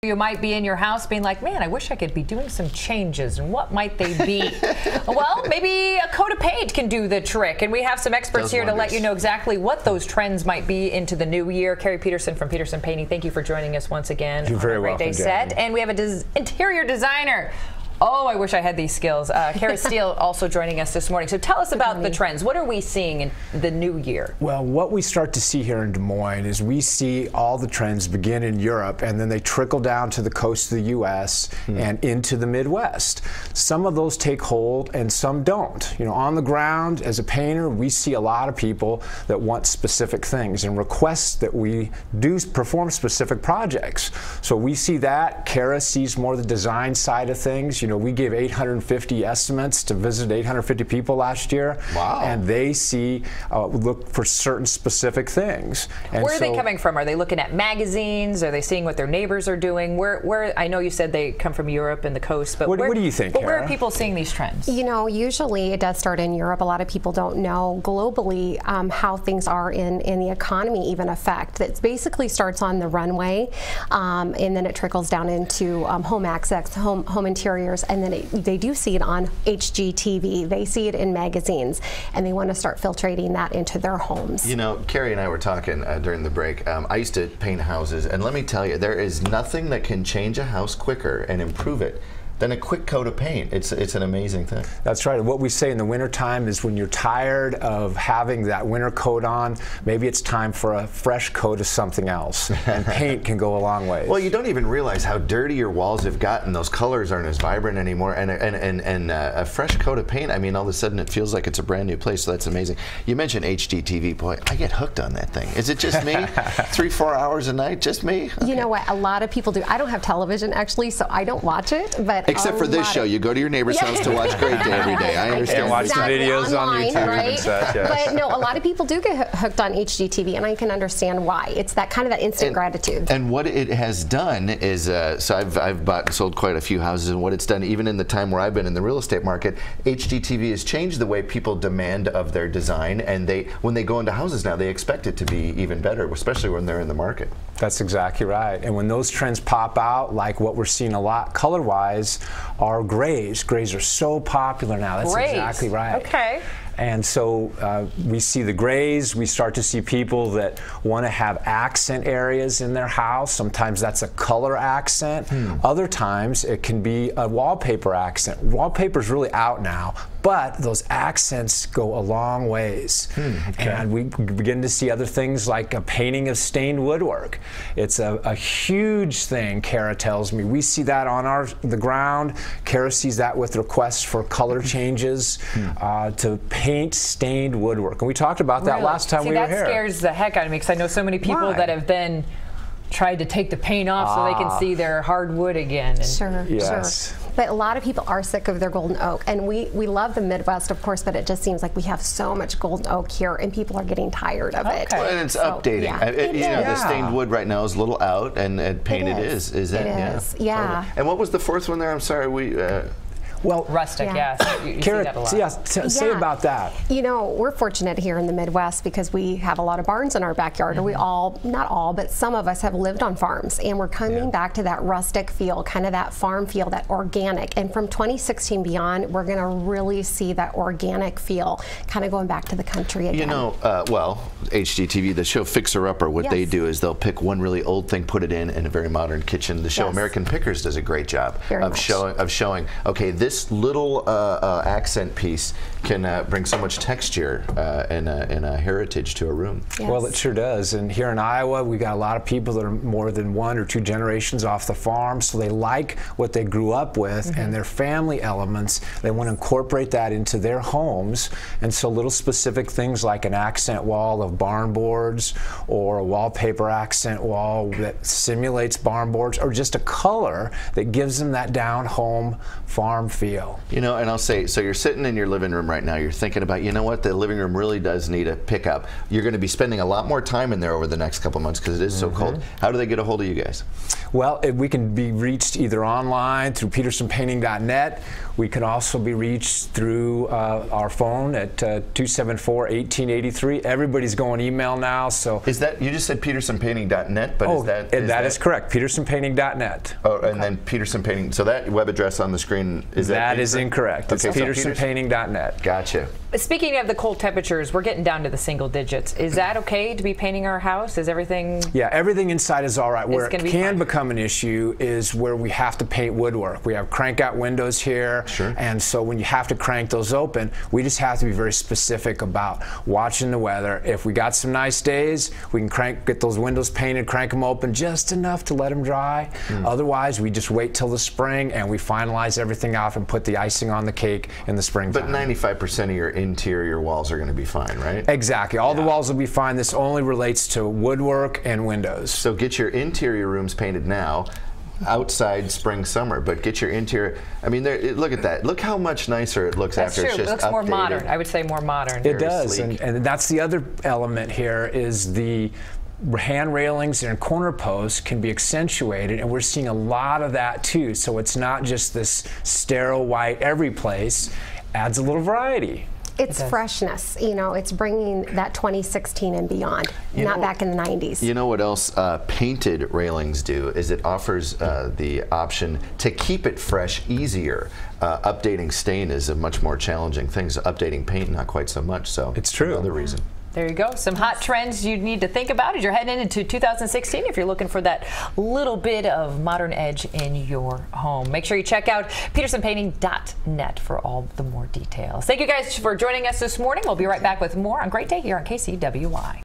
You might be in your house being like, man, I wish I could be doing some changes, and what might they be? Well, maybe a coat of paint can do the trick, and we have some experts here to let you know exactly what those trends might be into the new year. Carrie Peterson from Peterson Painting, thank you for joining us once again. You're very welcome, Great Day Set. And we have an interior designer. Oh, I wish I had these skills. Kara Steele also joining us this morning. So tell us about the trends. What are we seeing in the new year? Well, what we start to see here in Des Moines is we see all the trends begin in Europe, and then they trickle down to the coast of the U.S. and into the Midwest. Some of those take hold and some don't. You know, on the ground, as a painter, we see a lot of people that want specific things and request that we do perform specific projects. So we see that. Kara sees more the design side of things. You know, we gave 850 estimates to visit 850 people last year. Wow. And they see, look for certain specific things. And where are they coming from? Are they looking at magazines? Are they seeing what their neighbors are doing? Where I know you said they come from Europe and the coast, but what do you think, Kara? Where are people seeing these trends? You know, usually it does start in Europe. A lot of people don't know globally how things are in the economy even affect. It basically starts on the runway, and then it trickles down into home access, home interiors. And then they do see it on HGTV. They see it in magazines, and they want to start filtrating that into their homes. You know, Carrie and I were talking during the break. I used to paint houses, and let me tell you, there is nothing that can change a house quicker and improve it than a quick coat of paint. It's an amazing thing. That's right. What we say in the wintertime is when you're tired of having that winter coat on, maybe it's time for a fresh coat of something else. And paint can go a long way. Well, you don't even realize how dirty your walls have gotten. Those colors aren't as vibrant anymore. And a fresh coat of paint, I mean, all of a sudden it feels like it's a brand new place. So that's amazing. You mentioned HGTV. Boy, I get hooked on that thing. Is it just me? 3-4 hours a night? Just me? Okay. You know what? A lot of people do. I don't have television, actually, so I don't watch it. But except for this show, you go to your neighbor's house to watch Great Day every day. I understand. And watch the videos online, on YouTube right? and such. Yes. But no, a lot of people do get hooked on HGTV, and I can understand why. It's that kind of that instant gratitude. And what it has done is, so I've bought and sold quite a few houses, and what it's done, even in the time where I've been in the real estate market, HGTV has changed the way people demand of their design, and when they go into houses now, they expect it to be even better, especially when they're in the market. That's exactly right. And when those trends pop out, like what we're seeing a lot color-wise, are grays. Grays are so popular now. That's exactly right. Okay. And so we see the grays. We start to see people that want to have accent areas in their house. Sometimes that's a color accent. Other times it can be a wallpaper accent. Wallpaper's really out now, but those accents go a long ways. Okay. And we begin to see other things like a painting of stained woodwork. It's a huge thing, Kara tells me. We see that on the ground. Kara sees that with requests for color changes to paint stained woodwork. And we talked about that last time we were here. That scares the heck out of me, because I know so many people that have then tried to take the paint off so they can see their hardwood again. Sure. But a lot of people are sick of their golden oak, and we love the Midwest, of course, but it just seems like we have so much golden oak here, and people are getting tired of it. Well, and it's updating. Yeah. You know, the stained wood right now is a little out, and painted is. Is it? It is. Yeah. Totally. And what was the fourth one there? I'm sorry. Well, rustic, yes. You see that a lot. Say about that. You know, we're fortunate here in the Midwest because we have a lot of barns in our backyard. We all, not all, but some of us have lived on farms, and we're coming back to that rustic feel, kind of that farm feel, that organic. And from 2016 beyond, we're going to really see that organic feel, kind of going back to the country again. You know, well, HGTV, the show Fixer Upper, what they do is they'll pick one really old thing, put it in a very modern kitchen. The show American Pickers does a great job of showing, okay, this little accent piece can bring so much texture and a heritage to a room. Yes. Well, it sure does. And here in Iowa, we got a lot of people that are more than 1 or 2 generations off the farm, so they like what they grew up with and their family elements. They want to incorporate that into their homes, and so little specific things like an accent wall of barn boards, or a wallpaper accent wall that simulates barn boards, or just a color that gives them that down-home farm feel. You know, and I'll say, so you're sitting in your living room right now, you're thinking about, you know what, the living room really does need a pickup. You're going to be spending a lot more time in there over the next couple months because it is so cold. How do they get a hold of you guys? Well, we can be reached either online through petersonpainting.net. We can also be reached through our phone at 274-1883. Everybody's going email now, so. Is that, you just said petersonpainting.net, but that is correct, petersonpainting.net. Oh, and then Peterson Painting, so that web address on the screen, is that is incorrect. It's petersonpainting.net. Gotcha. Speaking of the cold temperatures, we're getting down to the single digits. Is that okay to be painting our house? Is everything? Yeah, everything inside is all right. Where it can become an issue is where we have to paint woodwork. We have crank out windows here, and so when you have to crank those open, we just have to be very specific about watching the weather. If we got some nice days, we can get those windows painted, crank them open just enough to let them dry. Otherwise, we just wait till the spring and we finalize everything out and put the icing on the cake in the springtime. But 95% of your interior walls are going to be fine, right? Exactly. All the walls will be fine. This only relates to woodwork and windows. So get your interior rooms painted now. Outside spring, summer, but get your interior. I mean, look at that. Look how much nicer it looks after it's just updated. It looks more modern. I would say more modern. It does, and that's the other element here is the hand railings and corner posts can be accentuated, and we're seeing a lot of that too. So it's not just this sterile white every place. Adds a little variety. It's freshness, you know, it's bringing that 2016 and beyond, not back in the 90s. You know what else painted railings do is it offers the option to keep it fresh easier. Updating stain is a much more challenging thing, so updating paint not quite so much, so it's true. Another reason. There you go. Some hot trends you need to think about as you're heading into 2016 if you're looking for that little bit of modern edge in your home. Make sure you check out petersonpainting.net for all the more details. Thank you guys for joining us this morning. We'll be right back with more on Great Day here on KCWY.